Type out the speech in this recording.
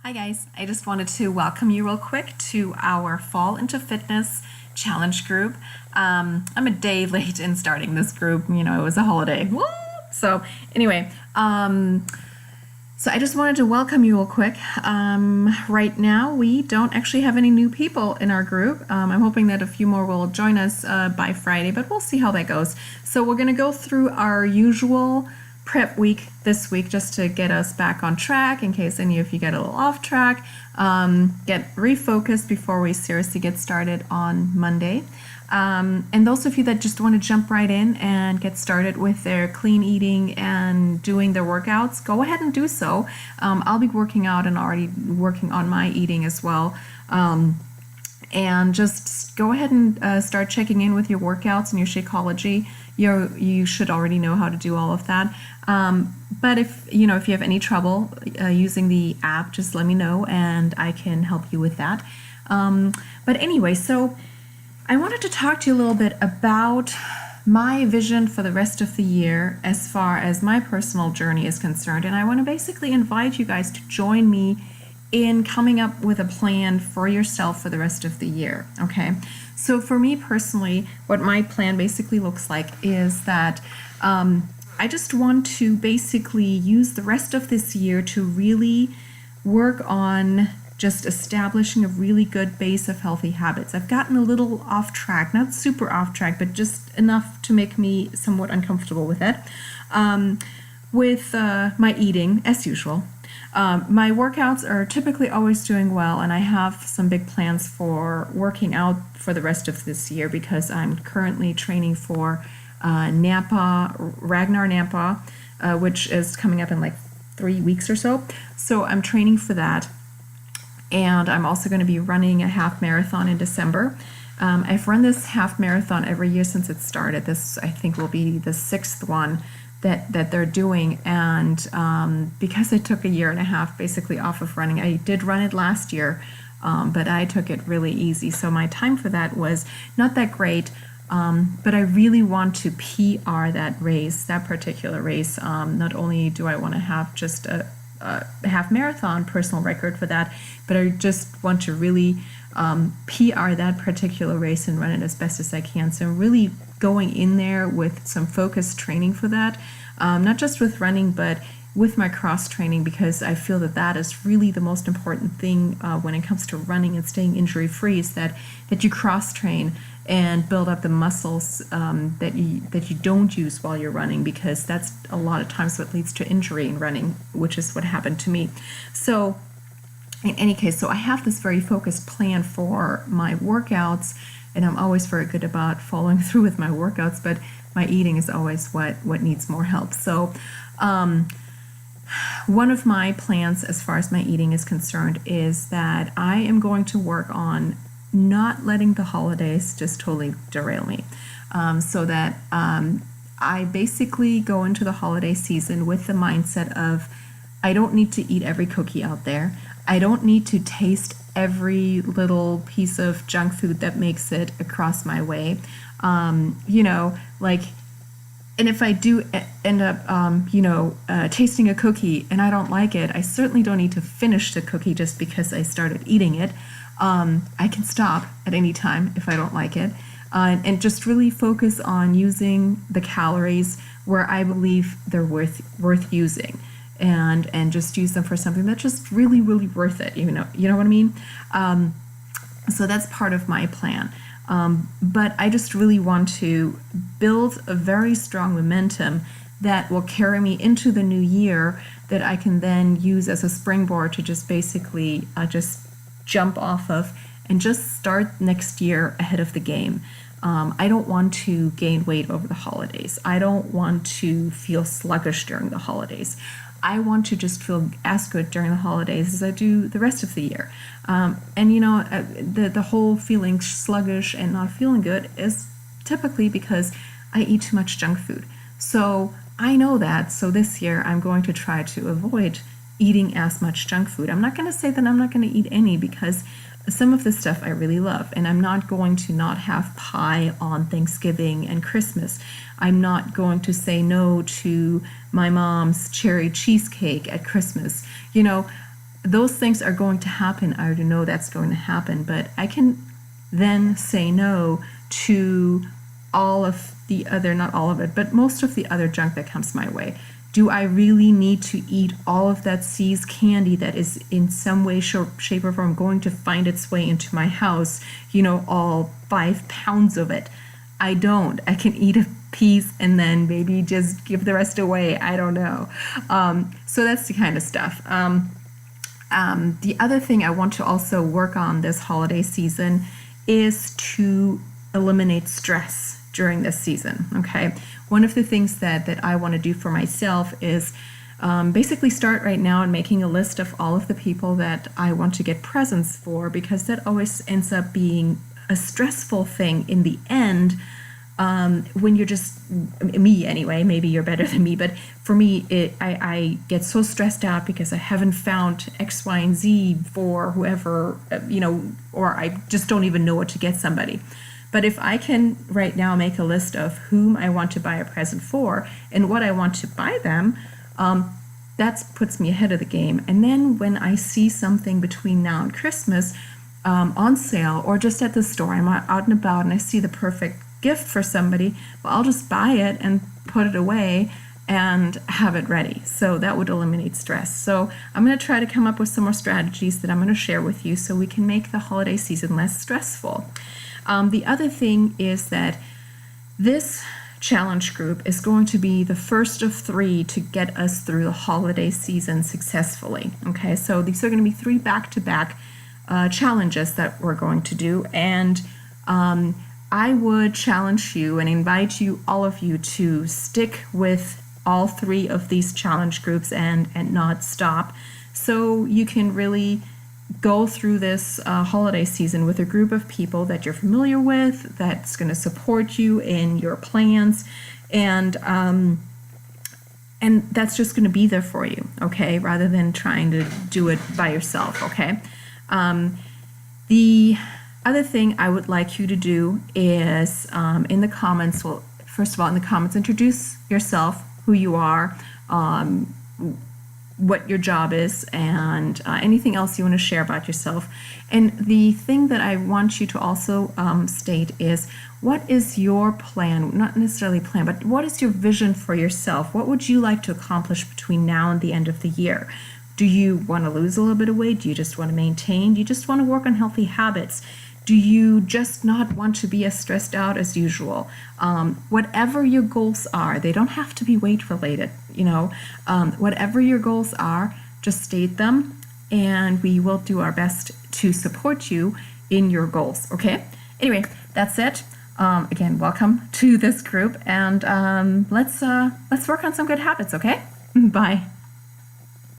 Hi guys, I just wanted to welcome you real quick to our Fall into Fitness challenge group. I'm a day late in starting this group. It was a holiday. Woo! So anyway, so I just wanted to welcome you real quick. Right now, we don't actually have any new people in our group. I'm hoping that a few more will join us by Friday, but we'll see how that goes. So we're going to go through our usual prep week this week just to get us back on track in case any of you get a little off track, get refocused before we seriously get started on Monday. And those of you that just want to jump right in and get started with their clean eating and doing their workouts, go ahead and do so. I'll be working out and already working on my eating as well. And just go ahead and start checking in with your workouts and your Shakeology. You should already know how to do all of that. But if you have any trouble using the app, just let me know and I can help you with that. But anyway, so I wanted to talk to you a little bit about my vision for the rest of the year as far as my personal journey is concerned. And I want to basically invite you guys to join me in coming up with a plan for yourself for the rest of the year, okay? So for me personally, what my plan basically looks like is that I just want to basically use the rest of this year to really work on just establishing a really good base of healthy habits. I've gotten a little off track, not super off track, but just enough to make me somewhat uncomfortable with it. With my eating, as usual. My workouts are typically always doing well, and I have some big plans for working out for the rest of this year because I'm currently training for Ragnar Nampa, which is coming up in like 3 weeks or so. So I'm training for that, and I'm also going to be running a half marathon in December. I've run this half marathon every year since it started. This, I think, will be the 6th one that they're doing, and because I took a year and a half basically off of running, I did run it last year, but I took it really easy, so my time for that was not that great, but I really want to PR that particular race. Not only do I want to have just a half marathon personal record for that, but I just want to really PR that particular race and run it as best as I can. So I'm really going in there with some focused training for that, not just with running, but with my cross training, because I feel that is really the most important thing when it comes to running and staying injury free, is that you cross train and build up the muscles that you don't use while you're running, because that's a lot of times what leads to injury in running, which is what happened to me. So in any case, so I have this very focused plan for my workouts, and I'm always very good about following through with my workouts, but my eating is always what needs more help. So one of my plans as far as my eating is concerned is that I am going to work on not letting the holidays just totally derail me, so that I basically go into the holiday season with the mindset of I don't need to eat every cookie out there. I don't need to taste every little piece of junk food that makes it across my way. And if I do end up, tasting a cookie and I don't like it, I certainly don't need to finish the cookie just because I started eating it. I can stop at any time if I don't like it, and just really focus on using the calories where I believe they're worth using. And just use them for something that's just really, really worth it. You know what I mean? So that's part of my plan. But I just really want to build a very strong momentum that will carry me into the new year, that I can then use as a springboard to just basically just jump off of and just start next year ahead of the game. I don't want to gain weight over the holidays. I don't want to feel sluggish during the holidays. I want to just feel as good during the holidays as I do the rest of the year. The whole feeling sluggish and not feeling good is typically because I eat too much junk food. So I know that. So this year I'm going to try to avoid eating as much junk food. I'm not going to say that I'm not going to eat any, because some of the stuff I really love, and I'm not going to not have pie on Thanksgiving and Christmas. I'm not going to say no to my mom's cherry cheesecake at Christmas. those things are going to happen. I already know that's going to happen, but I can then say no to all of the other, not all of it, but most of the other junk that comes my way. Do I really need to eat all of that See's candy that is in some way, shape, or form going to find its way into my house? All 5 pounds of it. I don't. I can eat a piece and then maybe just give the rest away. I don't know. So that's the kind of stuff. The other thing I want to also work on this holiday season is to eliminate stress during this season. Okay. One of the things that I want to do for myself is basically start right now and making a list of all of the people that I want to get presents for, because that always ends up being a stressful thing in the end. When you're just me anyway, maybe you're better than me, but for me, I get so stressed out because I haven't found X, Y, and Z for whoever, or I just don't even know what to get somebody. But if I can right now make a list of whom I want to buy a present for and what I want to buy them, that puts me ahead of the game. And then when I see something between now and Christmas on sale or just at the store, I'm out and about and I see the perfect gift for somebody, well, I'll just buy it and put it away and have it ready. So that would eliminate stress. So I'm going to try to come up with some more strategies that I'm going to share with you so we can make the holiday season less stressful. The other thing is that this challenge group is going to be the first of 3 to get us through the holiday season successfully. Okay, so these are going to be 3 back-to-back challenges that we're going to do, and I would challenge you and invite you, all of you, to stick with all 3 of these challenge groups and not stop, so you can really go through this holiday season with a group of people that you're familiar with, that's going to support you in your plans, and that's just going to be there for you, okay, rather than trying to do it by yourself, okay? The other thing I would like you to do is in the comments, well, first of all, in the comments, introduce yourself, who you are, what your job is, and anything else you want to share about yourself. And the thing that I want you to also state is, what is your plan? Not necessarily plan, but what is your vision for yourself? What would you like to accomplish between now and the end of the year? Do you want to lose a little bit of weight? Do you just want to maintain? Do you just want to work on healthy habits? Do you just not want to be as stressed out as usual? Whatever your goals are, they don't have to be weight related, whatever your goals are, just state them and we will do our best to support you in your goals, okay? Anyway, that's it. Again, welcome to this group, and let's work on some good habits, okay? Bye.